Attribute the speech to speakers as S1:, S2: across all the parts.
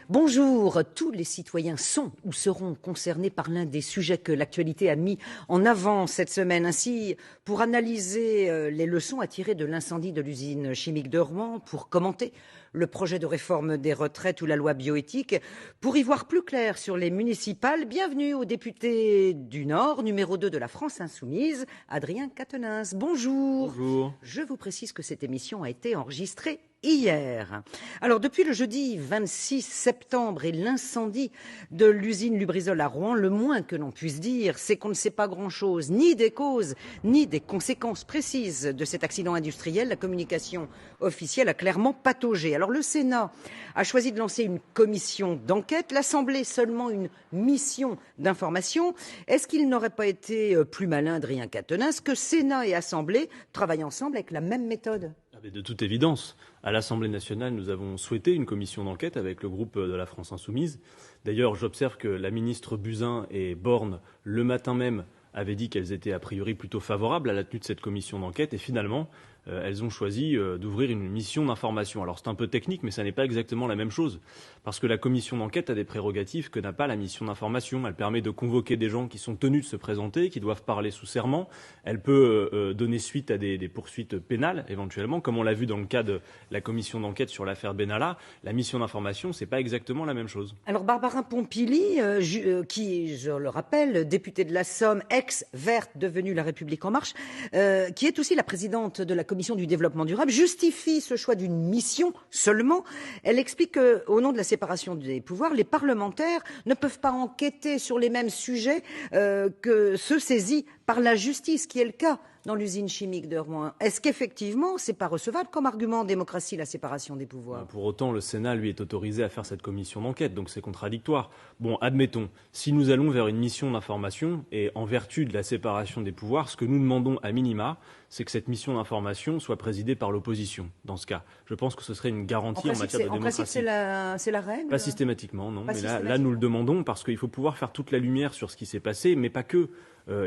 S1: Bonjour, tous les citoyens sont ou seront concernés par l'un des sujets que l'actualité a mis en avant cette semaine. Ainsi, pour analyser les leçons à tirer de l'incendie de l'usine chimique de Rouen, pour commenter le projet de réforme des retraites ou la loi bioéthique, pour y voir plus clair sur les municipales, bienvenue au député du Nord, numéro 2 de la France Insoumise, Adrien Quatennens. Bonjour.
S2: Bonjour.
S1: Je vous précise que cette émission a été enregistrée hier. Alors, depuis le jeudi 26 septembre et l'incendie de l'usine Lubrizol à Rouen, le moins que l'on puisse dire, c'est qu'on ne sait pas grand-chose, ni des causes, ni des conséquences précises de cet accident industriel. La communication officielle a clairement pataugé. Alors, le Sénat a choisi de lancer une commission d'enquête, l'Assemblée seulement une mission d'information. Est-ce qu'il n'aurait pas été plus malin, Adrien Quatennens, que Sénat et Assemblée travaillent ensemble avec la même méthode ?
S2: De toute évidence, à l'Assemblée nationale, nous avons souhaité une commission d'enquête avec le groupe de la France Insoumise. D'ailleurs, j'observe que la ministre Buzyn et Borne, le matin même, avaient dit qu'elles étaient a priori plutôt favorables à la tenue de cette commission d'enquête. Et finalement, elles ont choisi d'ouvrir une mission d'information. Alors c'est un peu technique, mais ça n'est pas exactement la même chose. Parce que la commission d'enquête a des prérogatives que n'a pas la mission d'information. Elle permet de convoquer des gens qui sont tenus de se présenter, qui doivent parler sous serment. Elle peut donner suite à des poursuites pénales, éventuellement, comme on l'a vu dans le cas de la commission d'enquête sur l'affaire Benalla. La mission d'information, c'est pas exactement la même chose.
S1: Alors Barbara Pompili, qui, je le rappelle, députée de la Somme, ex-verte, devenue La République En Marche, qui est aussi la présidente de la Commission du développement durable, justifie ce choix d'une mission seulement. Elle explique qu'au nom de la séparation des pouvoirs, les parlementaires ne peuvent pas enquêter sur les mêmes sujets que ceux saisis par la justice, qui est le cas dans l'usine chimique de Rouen. Est-ce qu'effectivement, c'est pas recevable comme argument en démocratie, la séparation des pouvoirs ?
S2: Pour autant, le Sénat, lui, est autorisé à faire cette commission d'enquête, donc c'est contradictoire. Bon, admettons, si nous allons vers une mission d'information, et en vertu de la séparation des pouvoirs, ce que nous demandons à minima, c'est que cette mission d'information soit présidée par l'opposition, dans ce cas. Je pense que ce serait une garantie en matière de démocratie.
S1: En principe, c'est la règle ?
S2: Pas systématiquement, non.
S1: Pas
S2: Mais
S1: systématiquement.
S2: là, nous le demandons parce qu'il faut pouvoir faire toute la lumière sur ce qui s'est passé, mais pas que.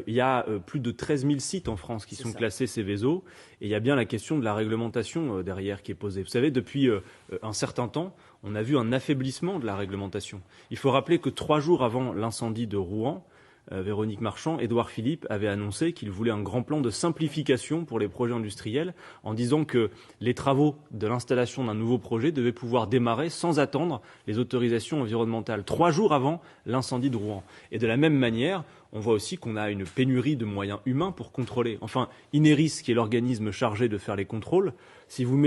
S2: Il y a plus de 13 000 sites en France qui sont classés Céveso, et il y a bien la question de la réglementation derrière qui est posée. Vous savez, depuis un certain temps, on a vu un affaiblissement de la réglementation. Il faut rappeler que 3 jours avant l'incendie de Rouen, Véronique Marchand, Édouard Philippe avait annoncé qu'il voulait un grand plan de simplification pour les projets industriels en disant que les travaux de l'installation d'un nouveau projet devaient pouvoir démarrer sans attendre les autorisations environnementales 3 jours avant l'incendie de Rouen. Et de la même manière, on voit aussi qu'on a une pénurie de moyens humains pour contrôler. Enfin, Ineris, qui est l'organisme chargé de faire les contrôles, si vous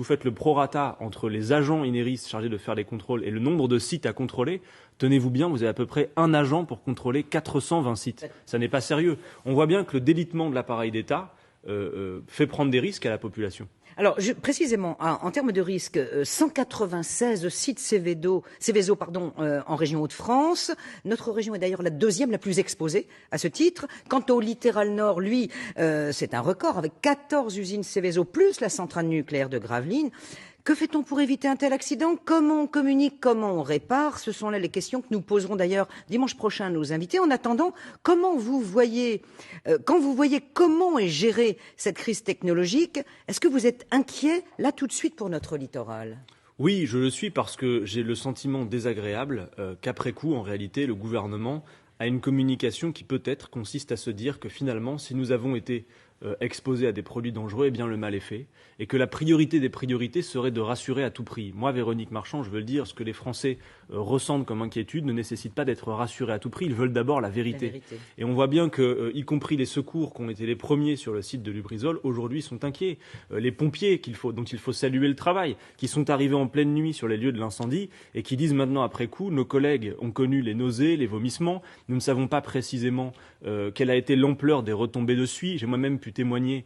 S2: faites le prorata entre les agents Ineris chargés de faire les contrôles et le nombre de sites à contrôler, tenez-vous bien, vous avez à peu près un agent pour contrôler 420 sites. Ça n'est pas sérieux. On voit bien que le délitement de l'appareil d'État fait prendre des risques à la population.
S1: Alors, précisément, en termes de risque, 196 sites Céveso en région Hauts-de-France. Notre région est d'ailleurs la deuxième la plus exposée à ce titre. Quant au littoral nord, lui, c'est un record avec 14 usines Céveso plus la centrale nucléaire de Gravelines. Que fait-on pour éviter un tel accident ? Comment on communique ? Comment on répare ? Ce sont là les questions que nous poserons d'ailleurs dimanche prochain à nos invités. En attendant, quand vous voyez comment est gérée cette crise technologique, est-ce que vous êtes inquiet là tout de suite pour notre littoral ?
S2: Oui, je le suis parce que j'ai le sentiment désagréable qu'après coup, en réalité, le gouvernement a une communication qui peut-être consiste à se dire que finalement, si nous avons été exposés à des produits dangereux, eh bien le mal est fait, et que la priorité des priorités serait de rassurer à tout prix. Moi, Véronique Marchand, je veux le dire, ce que les Français ressentent comme inquiétude ne nécessite pas d'être rassurés à tout prix, ils veulent d'abord la vérité. Et on voit bien que, y compris les secours qui ont été les premiers sur le site de Lubrizol, aujourd'hui sont inquiets. Les pompiers dont il faut saluer le travail, qui sont arrivés en pleine nuit sur les lieux de l'incendie, et qui disent maintenant après coup, nos collègues ont connu les nausées, les vomissements, nous ne savons pas précisément quelle a été l'ampleur des retombées de suie. J'ai moi-même pu témoigner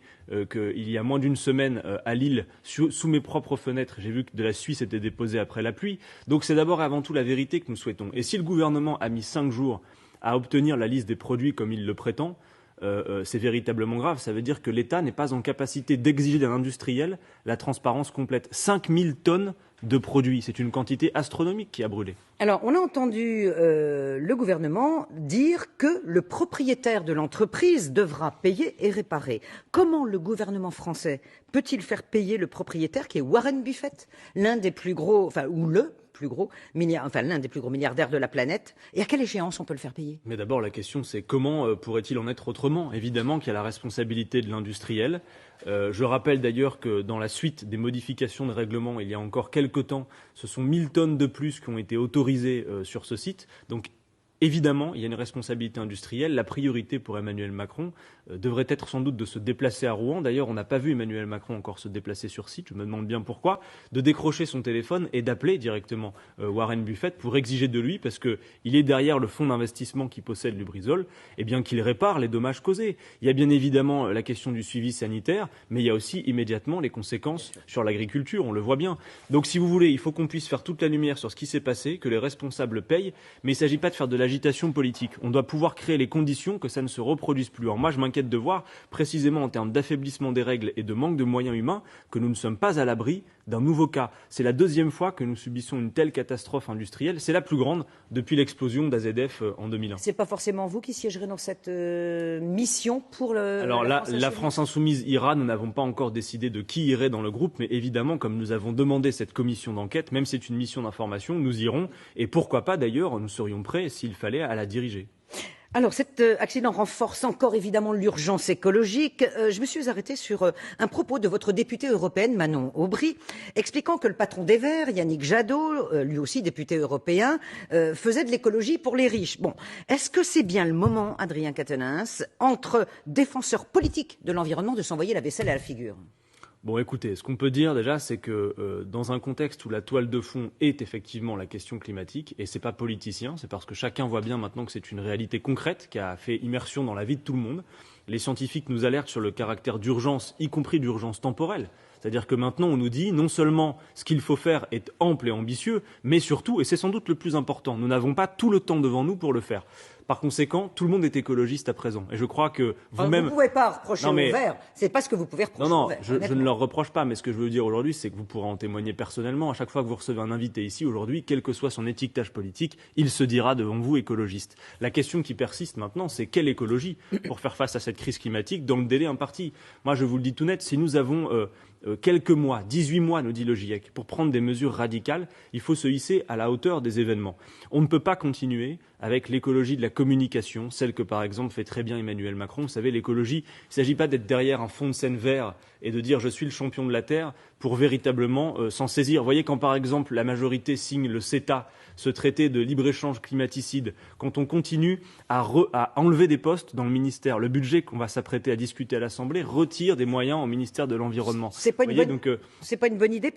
S2: qu'il y a moins d'une semaine à Lille, sous mes propres fenêtres, j'ai vu que de la suie s'était déposée après la pluie. Donc c'est d'abord et avant tout la vérité que nous souhaitons. Et si le gouvernement a mis 5 jours à obtenir la liste des produits comme il le prétend, c'est véritablement grave. Ça veut dire que l'État n'est pas en capacité d'exiger d'un industriel la transparence complète. 5000 tonnes de produits, c'est une quantité astronomique qui a brûlé.
S1: Alors, on a entendu le gouvernement dire que le propriétaire de l'entreprise devra payer et réparer. Comment le gouvernement français peut-il faire payer le propriétaire qui est Warren Buffett, l'un des plus gros, ou le plus gros l'un des plus gros milliardaires de la planète. Et à quelle échéance on peut le faire payer?
S2: Mais d'abord, la question, c'est comment pourrait-il en être autrement? Évidemment qu'il y a la responsabilité de l'industriel. Je rappelle d'ailleurs que dans la suite des modifications de règlement, il y a encore quelques temps, ce sont 1000 tonnes de plus qui ont été autorisées sur ce site. Donc, évidemment, il y a une responsabilité industrielle. La priorité pour Emmanuel Macron devrait être sans doute de se déplacer à Rouen. D'ailleurs, on n'a pas vu Emmanuel Macron encore se déplacer sur site. Je me demande bien pourquoi. De décrocher son téléphone et d'appeler directement Warren Buffett pour exiger de lui, parce qu'il est derrière le fonds d'investissement qui possède Lubrizol, eh bien qu'il répare les dommages causés. Il y a bien évidemment la question du suivi sanitaire, mais il y a aussi immédiatement les conséquences sur l'agriculture. On le voit bien. Donc, si vous voulez, il faut qu'on puisse faire toute la lumière sur ce qui s'est passé, que les responsables payent, mais il ne s'agit pas de faire de l'agitation politique. On doit pouvoir créer les conditions que ça ne se reproduise plus. Alors moi, je m'inquiète de voir, précisément en termes d'affaiblissement des règles et de manque de moyens humains, que nous ne sommes pas à l'abri d'un nouveau cas. C'est la deuxième fois que nous subissons une telle catastrophe industrielle. C'est la plus grande depuis l'explosion d'AZF en 2001.
S1: C'est pas forcément vous qui siégerez dans cette mission pour le.
S2: Alors là, la France Insoumise ira. Nous n'avons pas encore décidé de qui irait dans le groupe, mais évidemment, comme nous avons demandé cette commission d'enquête, même si c'est une mission d'information, nous irons. Et pourquoi pas d'ailleurs, nous serions prêts, s'il fallait, à la diriger.
S1: Alors, cet accident renforce encore évidemment l'urgence écologique. Je me suis arrêtée sur un propos de votre députée européenne, Manon Aubry, expliquant que le patron des Verts, Yannick Jadot, lui aussi député européen, faisait de l'écologie pour les riches. Bon, est-ce que c'est bien le moment, Adrien Quatennens, entre défenseurs politiques de l'environnement, de s'envoyer la vaisselle à la figure ?
S2: Bon, écoutez, ce qu'on peut dire déjà, c'est que dans un contexte où la toile de fond est effectivement la question climatique, et c'est pas politicien, c'est parce que chacun voit bien maintenant que c'est une réalité concrète qui a fait immersion dans la vie de tout le monde. Les scientifiques nous alertent sur le caractère d'urgence, y compris d'urgence temporelle. C'est-à-dire que maintenant, on nous dit non seulement ce qu'il faut faire est ample et ambitieux, mais surtout, et c'est sans doute le plus important, nous n'avons pas tout le temps devant nous pour le faire. Par conséquent, tout le monde est écologiste à présent. Et je crois que vous-même...
S1: Vous ne pouvez pas reprocher aux Verts. C'est pas ce que vous pouvez reprocher aux Verts.
S2: Non, je ne leur reproche pas. Mais ce que je veux dire aujourd'hui, c'est que vous pourrez en témoigner personnellement. À chaque fois que vous recevez un invité ici aujourd'hui, quel que soit son étiquetage politique, il se dira devant vous écologiste. La question qui persiste maintenant, c'est quelle écologie pour faire face à cette crise climatique dans le délai imparti. Moi, je vous le dis tout net, si nous avons... quelques mois, 18 mois, nous dit le GIEC, pour prendre des mesures radicales, il faut se hisser à la hauteur des événements. On ne peut pas continuer avec l'écologie de la communication, celle que par exemple fait très bien Emmanuel Macron. Vous savez, l'écologie, il ne s'agit pas d'être derrière un fond de scène vert et de dire je suis le champion de la Terre pour véritablement s'en saisir. Vous voyez, quand par exemple la majorité signe le CETA, ce traité de libre-échange climaticide, quand on continue à enlever des postes dans le ministère, le budget qu'on va s'apprêter à discuter à l'Assemblée retire des moyens au ministère de l'Environnement.
S1: C'est pas une bonne idée,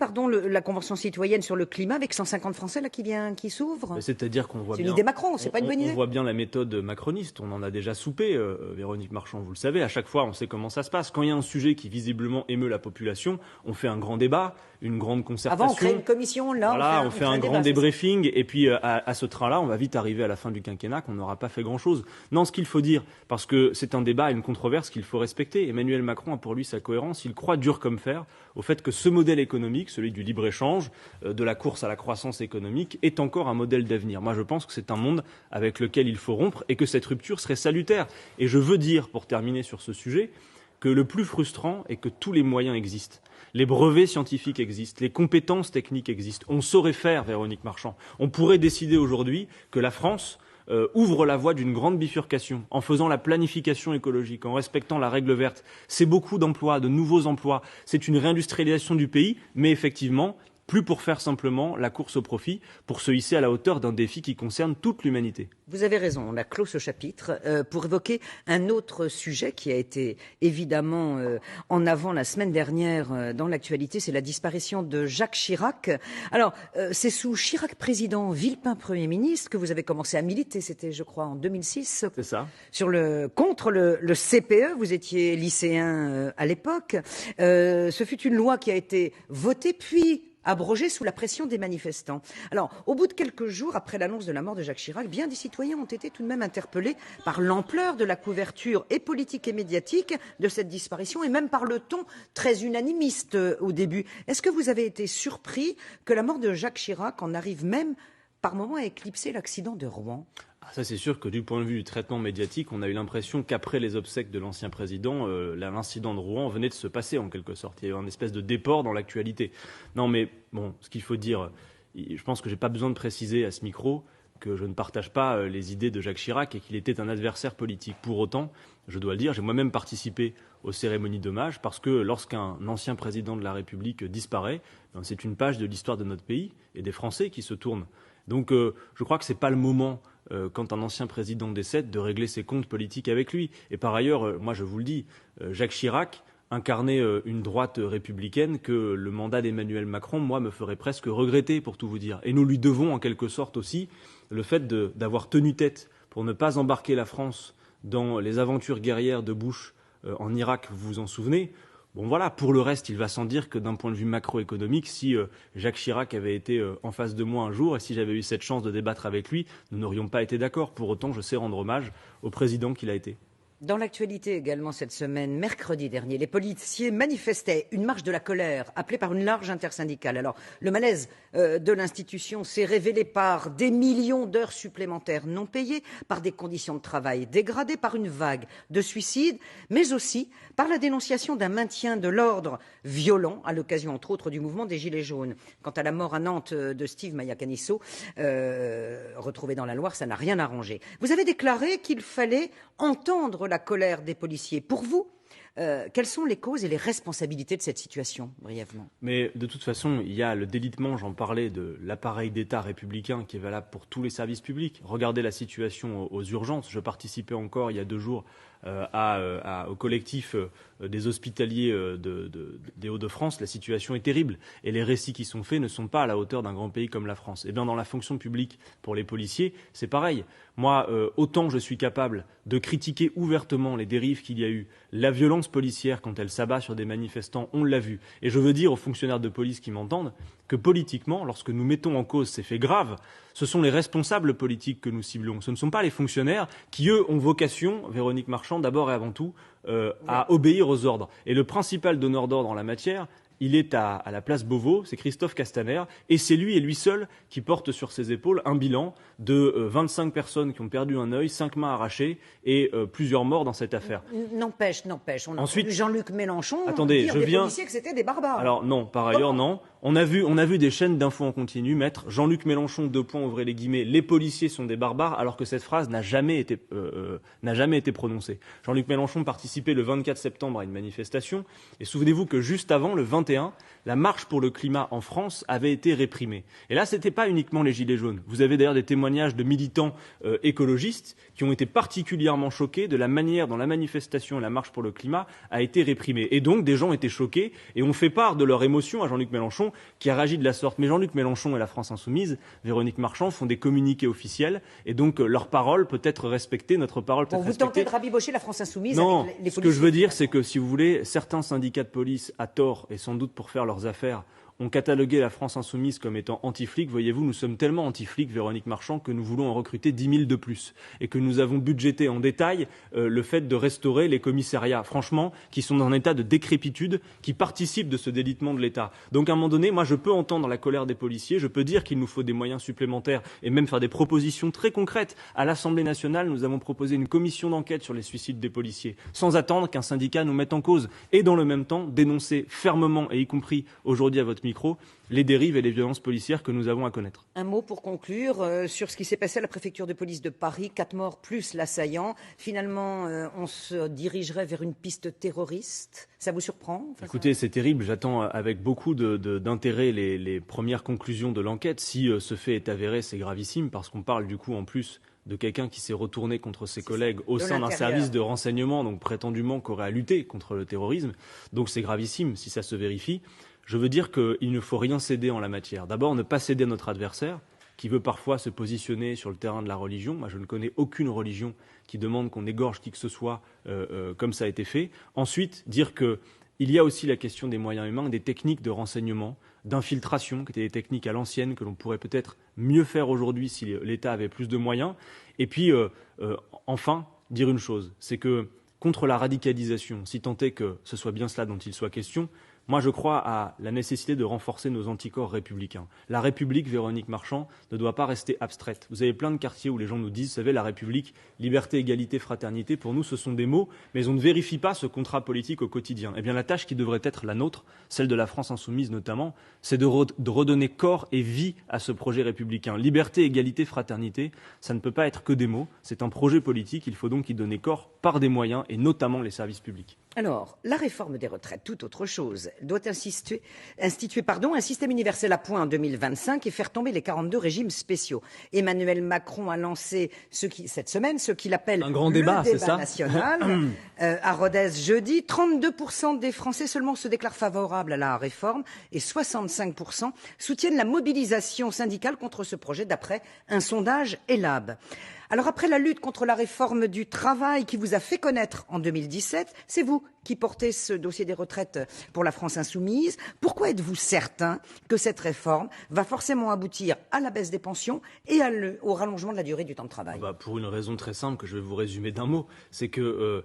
S1: la Convention citoyenne sur le climat avec 150 Français là qui s'ouvrent.
S2: C'est-à-dire qu'on voit bien.
S1: C'est une idée Macron, c'est pas une bonne idée.
S2: On voit bien la méthode macroniste. On en a déjà soupé, Véronique Marchand, vous le savez. À chaque fois, on sait comment ça se passe. Quand il y a un sujet qui visiblement émeut la population, on fait un grand débat, une grande concertation.
S1: Avant, on crée une commission, là.
S2: Voilà, on fait un grand débriefing, et puis à ce train-là, on va vite arriver à la fin du quinquennat qu'on n'aura pas fait grand-chose. Non, ce qu'il faut dire, parce que c'est un débat, une controverse qu'il faut respecter. Emmanuel Macron a pour lui sa cohérence. Il croit dur comme fer au fait que ce modèle économique, celui du libre-échange, de la course à la croissance économique, est encore un modèle d'avenir. Moi, je pense que c'est un monde avec lequel il faut rompre et que cette rupture serait salutaire. Et je veux dire, pour terminer sur ce sujet, que le plus frustrant est que tous les moyens existent. Les brevets scientifiques existent, les compétences techniques existent. On saurait faire, Véronique Marchand. On pourrait décider aujourd'hui que la France ouvre la voie d'une grande bifurcation en faisant la planification écologique, en respectant la règle verte. C'est beaucoup d'emplois, de nouveaux emplois. C'est une réindustrialisation du pays, mais effectivement, plus pour faire simplement la course au profit, pour se hisser à la hauteur d'un défi qui concerne toute l'humanité.
S1: Vous avez raison, on a clos ce chapitre pour évoquer un autre sujet qui a été évidemment en avant la semaine dernière dans l'actualité, c'est la disparition de Jacques Chirac. Alors, c'est sous Chirac président, Villepin Premier ministre que vous avez commencé à militer, c'était je crois en 2006.
S2: C'est ça.
S1: Contre le CPE, vous étiez lycéen à l'époque. Ce fut une loi qui a été votée puis abrogé sous la pression des manifestants. Alors, au bout de quelques jours après l'annonce de la mort de Jacques Chirac, bien des citoyens ont été tout de même interpellés par l'ampleur de la couverture et politique et médiatique de cette disparition et même par le ton très unanimiste au début. Est-ce que vous avez été surpris que la mort de Jacques Chirac en arrive même par moments à éclipser l'accident de Rouen ?
S2: Ça, c'est sûr que du point de vue du traitement médiatique, on a eu l'impression qu'après les obsèques de l'ancien président, l'incident de Rouen venait de se passer en quelque sorte. Il y a eu une espèce de déport dans l'actualité. Non, mais bon, ce qu'il faut dire, je pense que je n'ai pas besoin de préciser à ce micro que je ne partage pas les idées de Jacques Chirac et qu'il était un adversaire politique. Pour autant, je dois le dire, j'ai moi-même participé aux cérémonies d'hommage parce que lorsqu'un ancien président de la République disparaît, c'est une page de l'histoire de notre pays et des Français qui se tournent. Donc je crois que ce n'est pas le moment, quand un ancien président décède, de régler ses comptes politiques avec lui. Et par ailleurs, moi je vous le dis, Jacques Chirac incarnait une droite républicaine que le mandat d'Emmanuel Macron, moi, me ferait presque regretter, pour tout vous dire. Et nous lui devons en quelque sorte aussi le fait d'avoir tenu tête pour ne pas embarquer la France dans les aventures guerrières de Bush en Irak, vous vous en souvenez. Bon voilà, pour le reste, il va sans dire que d'un point de vue macroéconomique, si Jacques Chirac avait été en face de moi un jour et si j'avais eu cette chance de débattre avec lui, nous n'aurions pas été d'accord. Pour autant, je sais rendre hommage au président qu'il a été.
S1: Dans l'actualité également cette semaine, mercredi dernier, les policiers manifestaient une marche de la colère appelée par une large intersyndicale. Alors, le malaise de l'institution s'est révélé par des millions d'heures supplémentaires non payées, par des conditions de travail dégradées, par une vague de suicides, mais aussi par la dénonciation d'un maintien de l'ordre violent à l'occasion, entre autres, du mouvement des Gilets jaunes. Quant à la mort à Nantes de Steve Mayacanisso, retrouvé dans la Loire, ça n'a rien arrangé. Vous avez déclaré qu'il fallait entendre la colère des policiers. Pour vous, quelles sont les causes et les responsabilités de cette situation, brièvement?
S2: Mais de toute façon, il y a le délitement, j'en parlais, de l'appareil d'État républicain qui est valable pour tous les services publics. Regardez la situation aux urgences. Je participais encore il y a 2 jours au collectif des hospitaliers des Hauts-de-France. La situation est terrible et les récits qui sont faits ne sont pas à la hauteur d'un grand pays comme la France. Et bien dans la fonction publique pour les policiers, c'est pareil. Moi, autant je suis capable de critiquer ouvertement les dérives qu'il y a eu, la violence policière quand elle s'abat sur des manifestants, on l'a vu. Et je veux dire aux fonctionnaires de police qui m'entendent que politiquement, lorsque nous mettons en cause ces faits graves, ce sont les responsables politiques que nous ciblons. Ce ne sont pas les fonctionnaires qui, eux, ont vocation, Véronique Marchand, d'abord et avant tout, à obéir aux ordres. Et le principal donneur d'ordre en la matière, il est à la place Beauvau, c'est Christophe Castaner, et c'est lui et lui seul qui porte sur ses épaules un bilan de 25 personnes qui ont perdu un œil, 5 mains arrachées et plusieurs morts dans cette affaire.
S1: N'empêche, on a entendu Jean-Luc Mélenchon dire des policiers que c'était des barbares.
S2: Alors non, par ailleurs non. On a vu des chaînes d'infos en continu mettre Jean-Luc Mélenchon, ouvrez les guillemets, les policiers sont des barbares, alors que cette phrase n'a jamais été prononcée. Jean-Luc Mélenchon participait le 24 septembre à une manifestation, et souvenez-vous que juste avant, le 21, la marche pour le climat en France avait été réprimée. Et là, c'était pas uniquement les Gilets jaunes. Vous avez d'ailleurs des témoignages de militants écologistes qui ont été particulièrement choqués de la manière dont la manifestation et la marche pour le climat a été réprimée. Et donc, des gens étaient choqués et ont fait part de leur émotion à Jean-Luc Mélenchon, qui a réagi de la sorte. Mais Jean-Luc Mélenchon et la France Insoumise, Véronique Marchand, font des communiqués officiels et donc leur parole peut être respectée, notre parole peut être respectée.
S1: Vous tentez de rabibocher la France Insoumise
S2: Non,
S1: avec les policiers.
S2: Ce que je veux dire, c'est que si vous voulez, certains syndicats de police, à tort et sans doute pour faire leurs affaires, ont catalogué la France Insoumise comme étant anti-flic. Voyez-vous, nous sommes tellement anti-flic, Véronique Marchand, que nous voulons en recruter 10 000 de plus. Et que nous avons budgété en détail le fait de restaurer les commissariats, franchement, qui sont dans un état de décrépitude, qui participent de ce délitement de l'État. Donc à un moment donné, moi je peux entendre la colère des policiers, je peux dire qu'il nous faut des moyens supplémentaires et même faire des propositions très concrètes. À l'Assemblée nationale, nous avons proposé une commission d'enquête sur les suicides des policiers, sans attendre qu'un syndicat nous mette en cause. Et dans le même temps, dénoncer fermement, et y compris aujourd'hui à votre micro, les dérives et les violences policières que nous avons à connaître.
S1: Un mot pour conclure sur ce qui s'est passé à la préfecture de police de Paris, 4 morts plus l'assaillant. Finalement, on se dirigerait vers une piste terroriste. Ça vous surprend?
S2: Écoutez, c'est terrible. J'attends avec beaucoup d'intérêt les premières conclusions de l'enquête. Si ce fait est avéré, c'est gravissime parce qu'on parle du coup en plus de quelqu'un qui s'est retourné contre ses collègues au sein d'un service de renseignement, donc prétendument qu'aurait à lutter contre le terrorisme. Donc c'est gravissime si ça se vérifie. Je veux dire qu'il ne faut rien céder en la matière. D'abord, ne pas céder à notre adversaire, qui veut parfois se positionner sur le terrain de la religion. Moi, je ne connais aucune religion qui demande qu'on égorge qui que ce soit comme ça a été fait. Ensuite, dire qu'il y a aussi la question des moyens humains, des techniques de renseignement, d'infiltration, qui étaient des techniques à l'ancienne, que l'on pourrait peut-être mieux faire aujourd'hui si l'État avait plus de moyens. Et puis, enfin, dire une chose, c'est que contre la radicalisation, si tant est que ce soit bien cela dont il soit question, Moi, je crois à la nécessité de renforcer nos anticorps républicains. La République, Véronique Marchand, ne doit pas rester abstraite. Vous avez plein de quartiers où les gens nous disent, vous savez, la République, liberté, égalité, fraternité, pour nous, ce sont des mots, mais on ne vérifie pas ce contrat politique au quotidien. Eh bien, la tâche qui devrait être la nôtre, celle de la France insoumise notamment, c'est de redonner corps et vie à ce projet républicain. Liberté, égalité, fraternité, ça ne peut pas être que des mots, c'est un projet politique, il faut donc y donner corps par des moyens, et notamment les services publics.
S1: Alors, la réforme des retraites, tout autre chose, doit instituer un système universel à points en 2025 et faire tomber les 42 régimes spéciaux. Emmanuel Macron a lancé cette semaine ce qu'il appelle
S2: un grand débat,
S1: le débat national. À Rodez jeudi, 32% des Français seulement se déclarent favorables à la réforme et 65% soutiennent la mobilisation syndicale contre ce projet d'après un sondage Elab. Alors après la lutte contre la réforme du travail qui vous a fait connaître en 2017, c'est vous qui portez ce dossier des retraites pour la France insoumise. Pourquoi êtes-vous certain que cette réforme va forcément aboutir à la baisse des pensions et au rallongement de la durée du temps de travail ?
S2: Pour une raison très simple que je vais vous résumer d'un mot, c'est que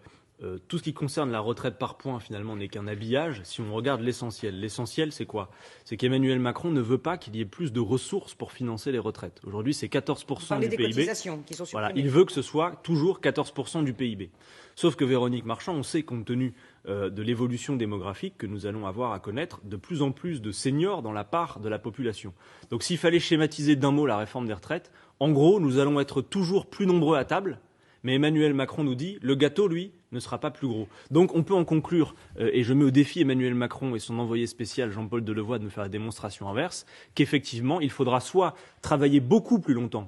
S2: tout ce qui concerne la retraite par points, finalement, n'est qu'un habillage si on regarde l'essentiel. L'essentiel, c'est quoi ? C'est qu'Emmanuel Macron ne veut pas qu'il y ait plus de ressources pour financer les retraites. Aujourd'hui, c'est 14% du PIB.
S1: Cotisations qui sont supprimées.
S2: Voilà, il veut que ce soit toujours 14% du PIB. Sauf que Véronique Marchand, on sait, compte tenu de l'évolution démographique que nous allons avoir à connaître, de plus en plus de seniors dans la part de la population. Donc s'il fallait schématiser d'un mot la réforme des retraites, en gros, nous allons être toujours plus nombreux à table, mais Emmanuel Macron nous dit, le gâteau, lui, ne sera pas plus gros. Donc on peut en conclure, et je mets au défi Emmanuel Macron et son envoyé spécial Jean-Paul Delevoye de me faire la démonstration inverse, qu'effectivement, il faudra soit travailler beaucoup plus longtemps,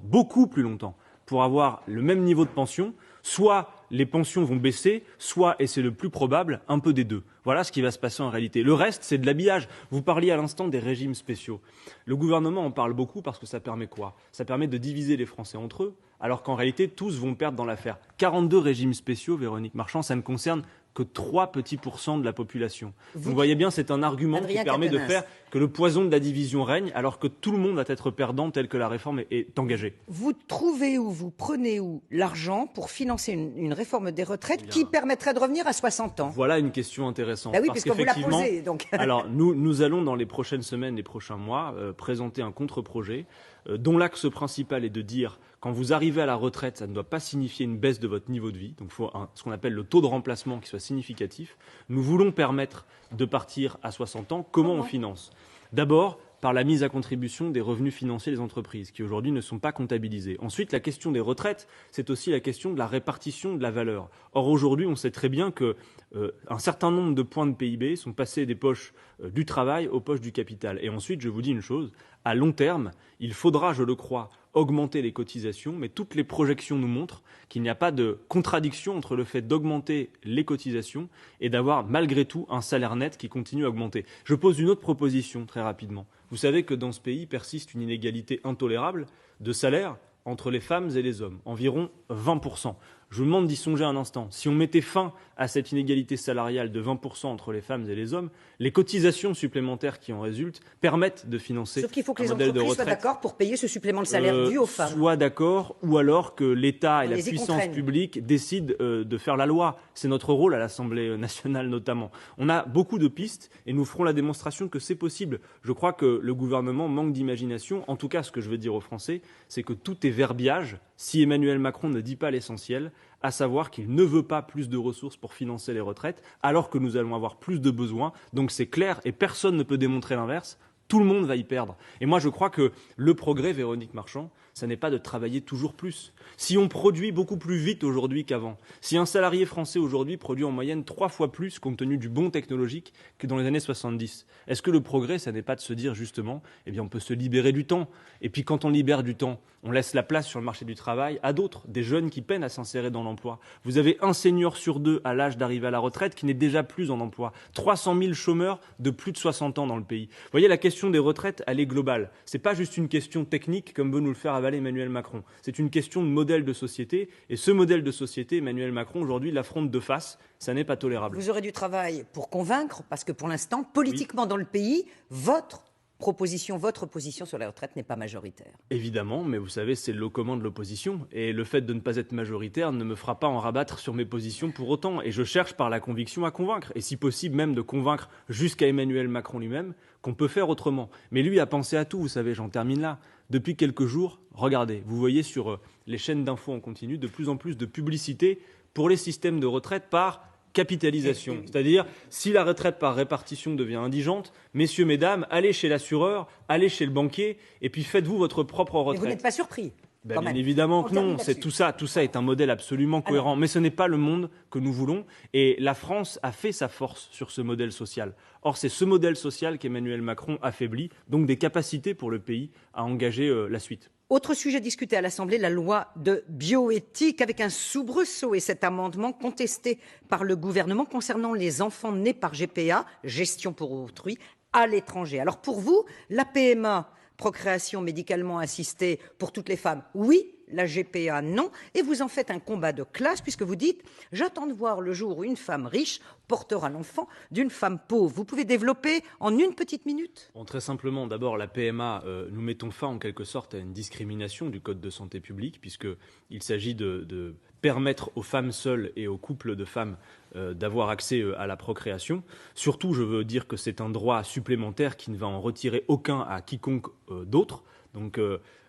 S2: pour avoir le même niveau de pension, soit les pensions vont baisser, soit, et c'est le plus probable, un peu des deux. Voilà ce qui va se passer en réalité. Le reste, c'est de l'habillage. Vous parliez à l'instant des régimes spéciaux. Le gouvernement en parle beaucoup parce que ça permet quoi ? Ça permet de diviser les Français entre eux, alors qu'en réalité, tous vont perdre dans l'affaire. 42 régimes spéciaux, Véronique Marchand, ça ne concerne que 3 petits % de la population. Vous voyez bien, c'est un argument qui permet de faire que le poison de la division règne, alors que tout le monde va être perdant tel que la réforme est engagée.
S1: Vous trouvez où, vous prenez où l'argent pour financer une réforme des retraites qui permettrait de revenir à 60 ans ?
S2: Voilà une question intéressante.
S1: Bah oui, parce que vous la posez. Donc.
S2: Alors, nous allons, dans les prochaines semaines, les prochains mois, présenter un contre-projet dont l'axe principal est de dire quand vous arrivez à la retraite, ça ne doit pas signifier une baisse de votre niveau de vie. Donc il faut ce qu'on appelle le taux de remplacement qui soit significatif. Nous voulons permettre de partir à 60 ans. Comment on finance ? D'abord, par la mise à contribution des revenus financiers des entreprises, qui aujourd'hui ne sont pas comptabilisés. Ensuite, la question des retraites, c'est aussi la question de la répartition de la valeur. Or, aujourd'hui, on sait très bien qu'un certain nombre de points de PIB sont passés des poches du travail aux poches du capital. Et ensuite, je vous dis une chose, à long terme, il faudra, je le crois, augmenter les cotisations, mais toutes les projections nous montrent qu'il n'y a pas de contradiction entre le fait d'augmenter les cotisations et d'avoir malgré tout un salaire net qui continue à augmenter. Je pose une autre proposition très rapidement. Vous savez que dans ce pays persiste une inégalité intolérable de salaire entre les femmes et les hommes, environ 20%. Je vous demande d'y songer un instant. Si on mettait fin à cette inégalité salariale de 20% entre les femmes et les hommes, les cotisations supplémentaires qui en résultent permettent de financer un modèle de retraite.
S1: Sauf qu'il faut que les entreprises soient d'accord pour payer ce supplément de salaire dû aux femmes.
S2: Soit d'accord, ou alors que l'État et la puissance publique décident de faire la loi. C'est notre rôle à l'Assemblée nationale notamment. On a beaucoup de pistes et nous ferons la démonstration que c'est possible. Je crois que le gouvernement manque d'imagination. En tout cas, ce que je veux dire aux Français, c'est que tout est verbiage si Emmanuel Macron ne dit pas l'essentiel, à savoir qu'il ne veut pas plus de ressources pour financer les retraites, alors que nous allons avoir plus de besoins. Donc c'est clair et personne ne peut démontrer l'inverse. Tout le monde va y perdre. Et moi, je crois que le progrès, Véronique Marchand, ça n'est pas de travailler toujours plus. Si on produit beaucoup plus vite aujourd'hui qu'avant, si un salarié français aujourd'hui produit en moyenne 3 fois plus compte tenu du bond technologique que dans les années 70, est-ce que le progrès, ça n'est pas de se dire justement, eh bien on peut se libérer du temps. Et puis quand on libère du temps, on laisse la place sur le marché du travail à d'autres, des jeunes qui peinent à s'insérer dans l'emploi. Vous avez un senior sur 2 à l'âge d'arriver à la retraite qui n'est déjà plus en emploi. 300 000 chômeurs de plus de 60 ans dans le pays. Vous voyez, la question des retraites, elle est globale. C'est pas juste une question technique comme veut nous le faire avaler Emmanuel Macron. C'est une question de modèle de société. Et ce modèle de société, Emmanuel Macron, aujourd'hui, l'affronte de face. Ça n'est pas tolérable.
S1: Vous aurez du travail pour convaincre, parce que pour l'instant, politiquement dans le pays, votre votre position sur la retraite n'est pas majoritaire.
S2: Évidemment, mais vous savez, c'est le commun de l'opposition. Et le fait de ne pas être majoritaire ne me fera pas en rabattre sur mes positions pour autant. Et je cherche par la conviction à convaincre. Et si possible, même de convaincre jusqu'à Emmanuel Macron lui-même qu'on peut faire autrement. Mais lui a pensé à tout, vous savez, j'en termine là. Depuis quelques jours, regardez, vous voyez sur les chaînes d'infos en continu de plus en plus de publicité pour les systèmes de retraite par capitalisation. C'est-à-dire, si la retraite par répartition devient indigente, messieurs, mesdames, allez chez l'assureur, allez chez le banquier, et puis faites-vous votre propre retraite.
S1: Mais vous n'êtes pas surpris?
S2: Bien évidemment que non, c'est tout ça est un modèle absolument cohérent, mais ce n'est pas le monde que nous voulons, et la France a fait sa force sur ce modèle social. Or, c'est ce modèle social qu'Emmanuel Macron affaiblit, donc des capacités pour le pays à engager la suite.
S1: Autre sujet discuté à l'Assemblée, la loi de bioéthique, avec un soubresaut et cet amendement contesté par le gouvernement concernant les enfants nés par GPA, gestion pour autrui, à l'étranger. Alors pour vous, la PMA, procréation médicalement assistée pour toutes les femmes, oui, la GPA, non. Et vous en faites un combat de classe puisque vous dites « J'attends de voir le jour où une femme riche portera l'enfant d'une femme pauvre ». Vous pouvez développer en une petite minute?
S2: Bon, très simplement, d'abord, la PMA, nous mettons fin en quelque sorte à une discrimination du Code de santé publique puisqu'il s'agit de permettre aux femmes seules et aux couples de femmes d'avoir accès à la procréation. Surtout, je veux dire que c'est un droit supplémentaire qui ne va en retirer aucun à quiconque d'autre. Donc,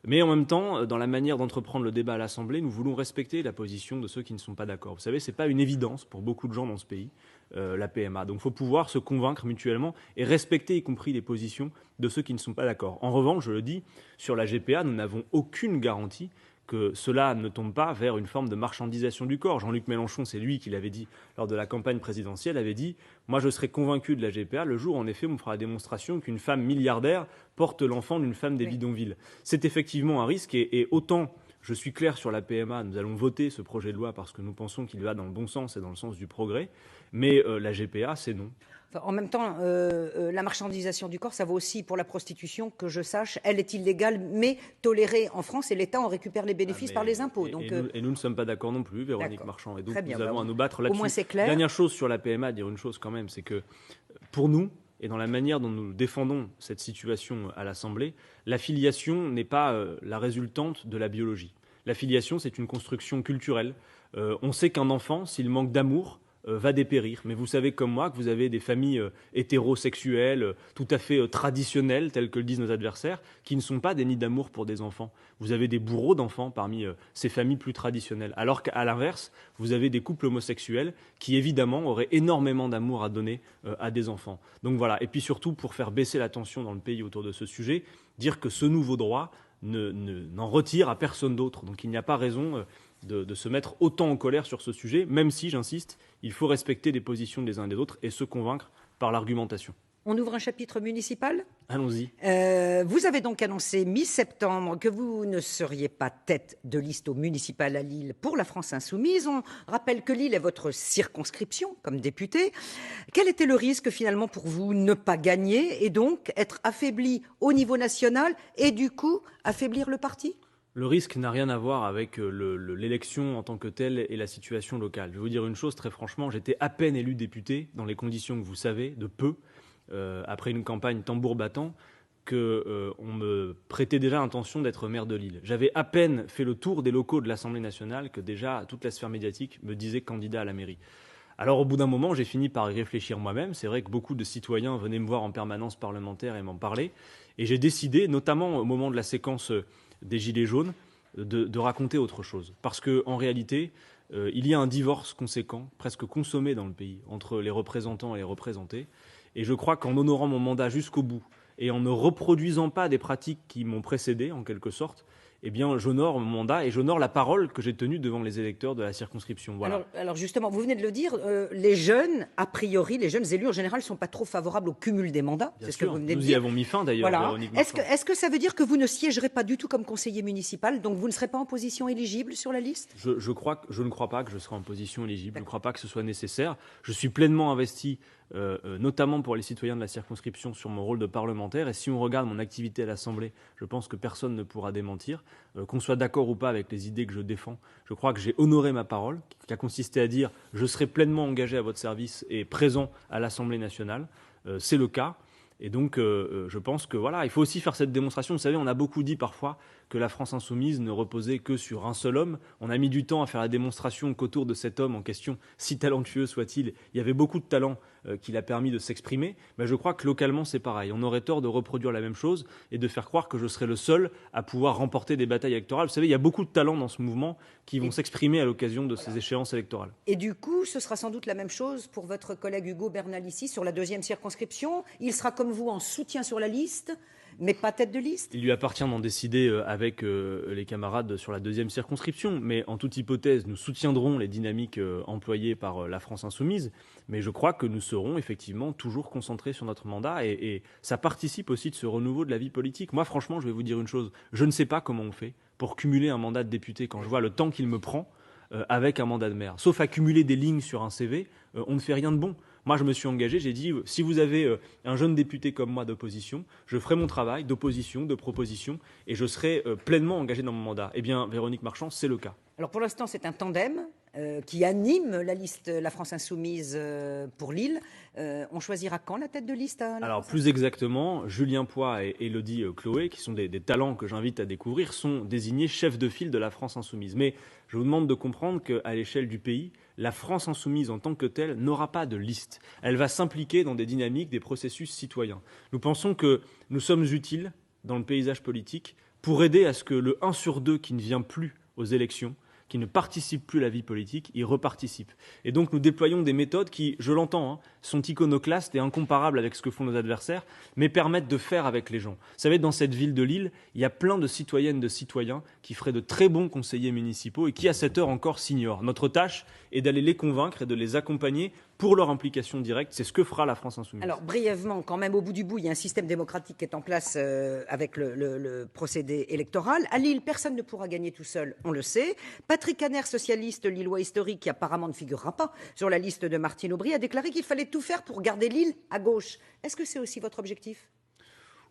S2: mais en même temps, dans la manière d'entreprendre le débat à l'Assemblée, nous voulons respecter la position de ceux qui ne sont pas d'accord. Vous savez, ce n'est pas une évidence pour beaucoup de gens dans ce pays, la PMA. Donc il faut pouvoir se convaincre mutuellement et respecter y compris les positions de ceux qui ne sont pas d'accord. En revanche, je le dis, sur la GPA, nous n'avons aucune garantie que cela ne tombe pas vers une forme de marchandisation du corps. Jean-Luc Mélenchon, c'est lui qui l'avait dit lors de la campagne présidentielle, avait dit « Moi, je serai convaincu de la GPA le jour, en effet, où on fera la démonstration qu'une femme milliardaire porte l'enfant d'une femme des bidonvilles. » C'est effectivement un risque et autant je suis clair sur la PMA, nous allons voter ce projet de loi parce que nous pensons qu'il va dans le bon sens et dans le sens du progrès, mais la GPA, c'est non.
S1: En même temps, la marchandisation du corps, ça vaut aussi pour la prostitution, que je sache. Elle est illégale, mais tolérée en France, et l'État en récupère les bénéfices par les impôts.
S2: Et nous ne sommes pas d'accord non plus, Véronique Marchand. Et donc nous avons à nous battre
S1: Au
S2: là-dessus.
S1: moins c'est clair.
S2: Dernière chose sur la PMA, dire une chose quand même, c'est que pour nous, et dans la manière dont nous défendons cette situation à l'Assemblée, la filiation n'est pas la résultante de la biologie. La filiation, c'est une construction culturelle. On sait qu'un enfant, s'il manque d'amour, va dépérir. Mais vous savez comme moi que vous avez des familles hétérosexuelles, tout à fait traditionnelles, telles que le disent nos adversaires, qui ne sont pas des nids d'amour pour des enfants. Vous avez des bourreaux d'enfants parmi ces familles plus traditionnelles. Alors qu'à l'inverse, vous avez des couples homosexuels qui, évidemment, auraient énormément d'amour à donner à des enfants. Donc voilà. Et puis surtout, pour faire baisser la tension dans le pays autour de ce sujet, dire que ce nouveau droit n'en retire à personne d'autre. Donc il n'y a pas raison de se mettre autant en colère sur ce sujet, même si, j'insiste, il faut respecter les positions des uns et des autres et se convaincre par l'argumentation.
S1: On ouvre un chapitre municipal ?
S2: Allons-y.
S1: Vous avez donc annoncé mi-septembre que vous ne seriez pas tête de liste au municipal à Lille pour la France Insoumise. On rappelle que Lille est votre circonscription comme député. Quel était le risque finalement pour vous ne pas gagner et donc être affaibli au niveau national et du coup affaiblir le parti ?
S2: Le risque n'a rien à voir avec l'élection en tant que telle et la situation locale. Je vais vous dire une chose très franchement, j'étais à peine élu député dans les conditions que vous savez, de peu, après une campagne tambour battant, qu'on me prêtait déjà l'intention d'être maire de Lille. J'avais à peine fait le tour des locaux de l'Assemblée nationale que déjà toute la sphère médiatique me disait candidat à la mairie. Alors au bout d'un moment, j'ai fini par y réfléchir moi-même. C'est vrai que beaucoup de citoyens venaient me voir en permanence parlementaire et m'en parler. Et j'ai décidé, notamment au moment de la séquence des Gilets jaunes, de raconter autre chose. Parce qu'en réalité, il y a un divorce conséquent, presque consommé dans le pays, entre les représentants et les représentés. Et je crois qu'en honorant mon mandat jusqu'au bout, et en ne reproduisant pas des pratiques qui m'ont précédé, en quelque sorte, eh bien, j'honore mon mandat et j'honore la parole que j'ai tenue devant les électeurs de la circonscription. Voilà.
S1: Alors justement, vous venez de le dire, les jeunes, a priori, les jeunes élus en général ne sont pas trop favorables au cumul des mandats.
S2: Bien sûr, nous y avons mis fin d'ailleurs.
S1: Voilà. Est-ce que ça veut dire que vous ne siégerez pas du tout comme conseiller municipal, donc vous ne serez pas en position éligible sur la liste ?
S2: Je ne crois pas que je serai en position éligible, je ne crois pas que ce soit nécessaire. Je suis pleinement investi, notamment pour les citoyens de la circonscription, sur mon rôle de parlementaire. Et si on regarde mon activité à l'Assemblée, je pense que personne ne pourra démentir. Qu'on soit d'accord ou pas avec les idées que je défends, je crois que j'ai honoré ma parole, qui a consisté à dire « je serai pleinement engagé à votre service et présent à l'Assemblée nationale ». C'est le cas. Et donc, je pense que voilà, il faut aussi faire cette démonstration. Vous savez, on a beaucoup dit parfois que la France insoumise ne reposait que sur un seul homme. On a mis du temps à faire la démonstration qu'autour de cet homme en question, si talentueux soit-il, il y avait beaucoup de talent qui l'a permis de s'exprimer. Mais je crois que localement, c'est pareil. On aurait tort de reproduire la même chose et de faire croire que je serais le seul à pouvoir remporter des batailles électorales. Vous savez, il y a beaucoup de talents dans ce mouvement qui vont s'exprimer à l'occasion de ces échéances électorales.
S1: Et du coup, ce sera sans doute la même chose pour votre collègue Hugo Bernalicis sur la 2e circonscription. Il sera comme vous en soutien sur la liste, mais pas tête de liste.
S2: Il lui appartient d'en décider avec les camarades sur la 2e circonscription, mais en toute hypothèse, nous soutiendrons les dynamiques employées par la France insoumise, mais je crois que nous serons effectivement toujours concentrés sur notre mandat et ça participe aussi de ce renouveau de la vie politique. Moi, franchement, je vais vous dire une chose, je ne sais pas comment on fait pour cumuler un mandat de député quand je vois le temps qu'il me prend avec un mandat de maire. Sauf accumuler des lignes sur un CV, on ne fait rien de bon. Moi, je me suis engagé, j'ai dit, si vous avez un jeune député comme moi d'opposition, je ferai mon travail d'opposition, de proposition, et je serai pleinement engagé dans mon mandat. Eh bien, Véronique Marchand, c'est le cas.
S1: Alors pour l'instant, c'est un tandem qui anime la liste La France Insoumise pour Lille. On choisira quand la tête de liste
S2: Alors plus exactement, Julien Poix et Élodie Chloé, qui sont des talents que j'invite à découvrir, sont désignés chefs de file de la France Insoumise. Mais je vous demande de comprendre qu'à l'échelle du pays, la France Insoumise en tant que telle n'aura pas de liste. Elle va s'impliquer dans des dynamiques, des processus citoyens. Nous pensons que nous sommes utiles dans le paysage politique pour aider à ce que le 1 sur 2 qui ne vient plus aux élections, qui ne participent plus à la vie politique, y reparticipent. Et donc nous déployons des méthodes qui, je l'entends, sont iconoclastes et incomparables avec ce que font nos adversaires, mais permettent de faire avec les gens. Vous savez, dans cette ville de Lille, il y a plein de citoyennes, de citoyens qui feraient de très bons conseillers municipaux et qui, à cette heure encore, s'ignorent. Notre tâche est d'aller les convaincre et de les accompagner pour leur implication directe. C'est ce que fera la France Insoumise.
S1: Alors, brièvement, quand même, au bout du bout, il y a un système démocratique qui est en place avec le procédé électoral. À Lille, personne ne pourra gagner tout seul, on le sait. Patrick Kanner, socialiste lillois historique, qui apparemment ne figurera pas sur la liste de Martine Aubry, a déclaré qu'il fallait tout faire pour garder Lille à gauche. Est-ce que c'est aussi votre objectif ?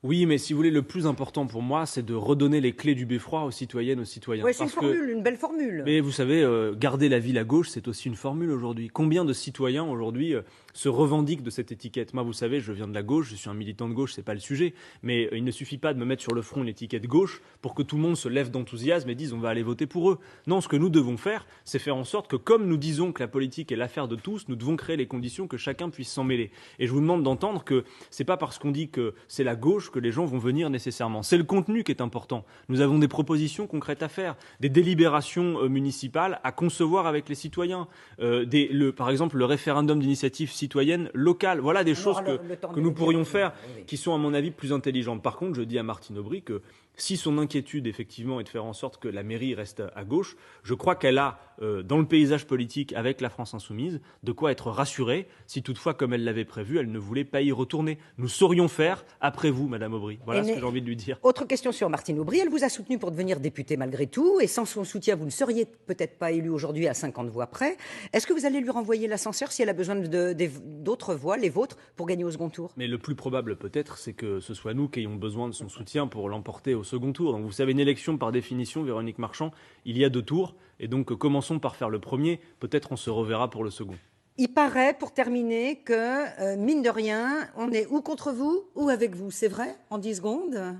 S2: Oui, mais si vous voulez, le plus important pour moi, c'est de redonner les clés du beffroi aux citoyennes, aux citoyens.
S1: Oui, c'est une formule, une belle formule.
S2: Mais vous savez, garder la ville à gauche, c'est aussi une formule aujourd'hui. Combien de citoyens aujourd'hui se revendiquent de cette étiquette ? Moi, vous savez, je viens de la gauche, je suis un militant de gauche, c'est pas le sujet. Mais il ne suffit pas de me mettre sur le front l'étiquette gauche pour que tout le monde se lève d'enthousiasme et dise on va aller voter pour eux. Non, ce que nous devons faire, c'est faire en sorte que comme nous disons que la politique est l'affaire de tous, nous devons créer les conditions que chacun puisse s'en mêler. Et je vous demande d'entendre que c'est pas parce qu'on dit que c'est la gauche que les gens vont venir nécessairement. C'est le contenu qui est important. Nous avons des propositions concrètes à faire, des délibérations municipales à concevoir avec les citoyens, par exemple le référendum d'initiative citoyenne locale. Voilà des choses que nous pourrions faire qui sont à mon avis plus intelligentes. Par contre, je dis à Martine Aubry que si son inquiétude, effectivement, est de faire en sorte que la mairie reste à gauche, je crois qu'elle a, dans le paysage politique avec la France Insoumise, de quoi être rassurée si toutefois, comme elle l'avait prévu, elle ne voulait pas y retourner. Nous saurions faire après vous, Madame Aubry. Voilà ce que j'ai envie de lui dire.
S1: Autre question sur Martine Aubry. Elle vous a soutenu pour devenir députée malgré tout, et sans son soutien, vous ne seriez peut-être pas élu aujourd'hui à 50 voix près. Est-ce que vous allez lui renvoyer l'ascenseur si elle a besoin d'autres voix, les vôtres, pour gagner au second tour ?
S2: Mais le plus probable peut-être, c'est que ce soit nous qui ayons besoin de son soutien pour l'emporter au second tour. Donc vous savez, une élection par définition, Véronique Marchand, il y a 2 tours. Et donc commençons par faire le premier. Peut-être on se reverra pour le second.
S1: Il paraît, pour terminer, que, mine de rien, on est ou contre vous ou avec vous. C'est vrai, en 10 secondes ?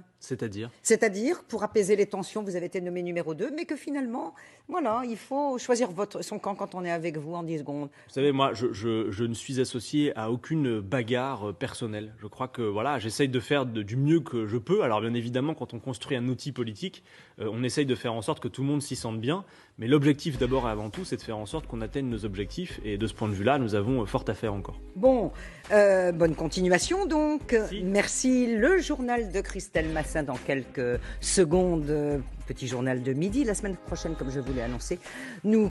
S1: C'est-à-dire, pour apaiser les tensions, vous avez été nommé numéro 2, mais que finalement, voilà, il faut choisir son camp quand on est avec vous en 10 secondes.
S2: Vous savez, moi, je ne suis associé à aucune bagarre personnelle. Je crois que, voilà, j'essaye de faire du mieux que je peux. Alors, bien évidemment, quand on construit un outil politique, on essaye de faire en sorte que tout le monde s'y sente bien. Mais l'objectif, d'abord et avant tout, c'est de faire en sorte qu'on atteigne nos objectifs. Et de ce point de vue-là, nous avons fort à faire encore.
S1: Bon, bonne continuation, donc. Merci. Le journal de Christelle Massin dans quelques secondes. Petit journal de midi. La semaine prochaine, comme je vous l'ai annoncé, nous